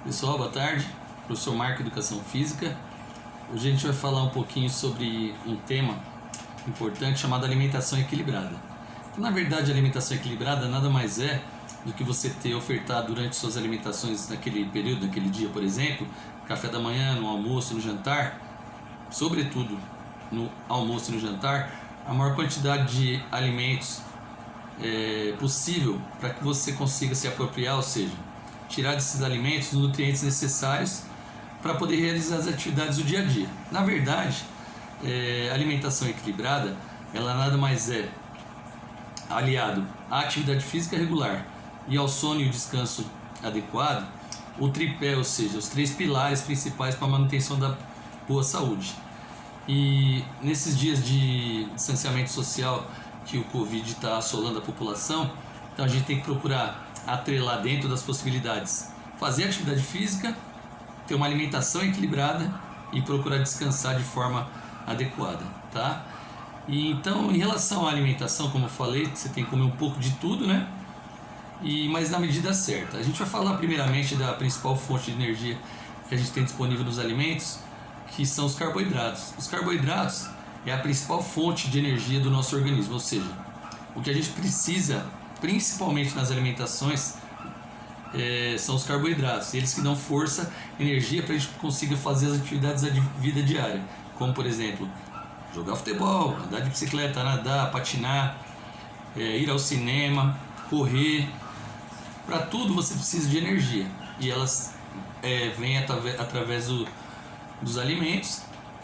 Pessoal, boa tarde. Professor Marco, Educação Física. Hoje a gente vai falar um pouquinho sobre um tema importante chamado alimentação equilibrada. Então, na verdade, a alimentação equilibrada nada mais é do que você ter ofertado durante suas alimentações naquele período, naquele dia, por exemplo, café da manhã, no almoço, no jantar, sobretudo no almoço e no jantar, a maior quantidade de alimentos possível para que você consiga se apropriar, ou seja, tirar desses alimentos os nutrientes necessários para poder realizar as atividades do dia a dia. Na verdade, a alimentação equilibrada, ela nada mais é aliado à atividade física regular e ao sono e o descanso adequado, o tripé, ou seja, os três pilares principais para a manutenção da boa saúde. E nesses dias de distanciamento social que o Covid está assolando a população, então a gente tem que procurar atrelar dentro das possibilidades, fazer atividade física, ter uma alimentação equilibrada e procurar descansar de forma adequada, tá? E então, em relação à alimentação, como eu falei, você tem que comer um pouco de tudo, né? Mas na medida certa. A gente vai falar primeiramente da principal fonte de energia que a gente tem disponível nos alimentos, que são os carboidratos. Os carboidratos é a principal fonte de energia do nosso organismo, ou seja, o que a gente precisa, principalmente nas alimentações, são os carboidratos, eles que dão força, energia para a gente consiga fazer as atividades da vida diária, como por exemplo, jogar futebol, andar de bicicleta, nadar, patinar, ir ao cinema, correr. Para tudo você precisa de energia e elas vêm através dos alimentos,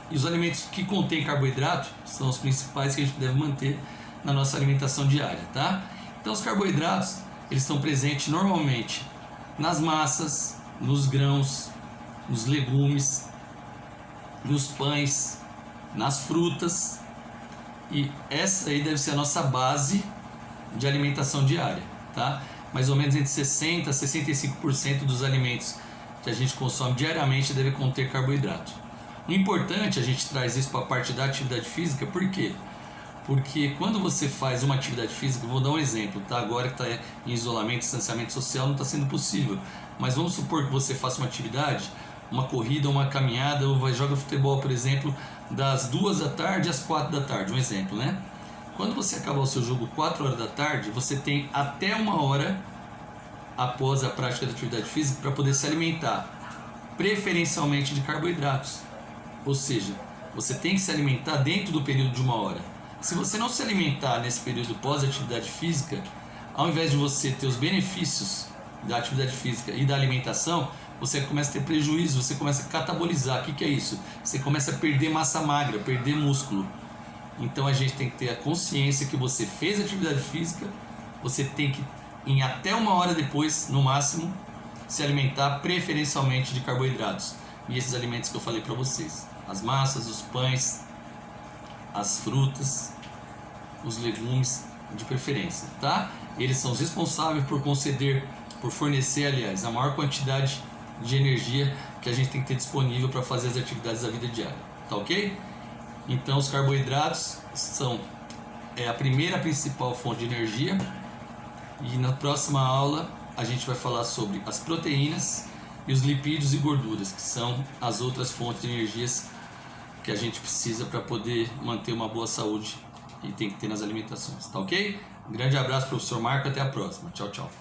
e os alimentos que contêm carboidrato são os principais que a gente deve manter na nossa alimentação diária, tá? Então os carboidratos, eles estão presentes normalmente nas massas, nos grãos, nos legumes, nos pães, nas frutas, e essa aí deve ser a nossa base de alimentação diária, tá? Mais ou menos entre 60% a 65% dos alimentos que a gente consome diariamente deve conter carboidrato. O importante, a gente traz isso para a parte da atividade física, por quê? Porque quando você faz uma atividade física, vou dar um exemplo, tá? Agora que está em isolamento, distanciamento social, não está sendo possível. Mas vamos supor que você faça uma atividade, uma corrida, uma caminhada, ou joga futebol, por exemplo, das 2 da tarde às 4 da tarde, um exemplo, né? Quando você acabar o seu jogo 4 horas da tarde, você tem até 1 hora após a prática da atividade física para poder se alimentar, preferencialmente de carboidratos. Ou seja, você tem que se alimentar dentro do período de 1 hora. Se você não se alimentar nesse período pós-atividade física, ao invés de você ter os benefícios da atividade física e da alimentação, você começa a ter prejuízo, você começa a catabolizar. O que é isso? Você começa a perder massa magra, perder músculo. Então a gente tem que ter a consciência que você fez atividade física, você tem que, em até 1 hora depois, no máximo, se alimentar preferencialmente de carboidratos. E esses alimentos que eu falei para vocês, as massas, os pães, as frutas, os legumes de preferência, tá? Eles são os responsáveis por fornecer, aliás, a maior quantidade de energia que a gente tem que ter disponível para fazer as atividades da vida diária, tá ok? Então os carboidratos são a primeira principal fonte de energia, e na próxima aula a gente vai falar sobre as proteínas e os lipídios e gorduras, que são as outras fontes de energias que a gente precisa para poder manter uma boa saúde e tem que ter nas alimentações, tá ok? Um grande abraço, professor Marco, até a próxima. Tchau, tchau.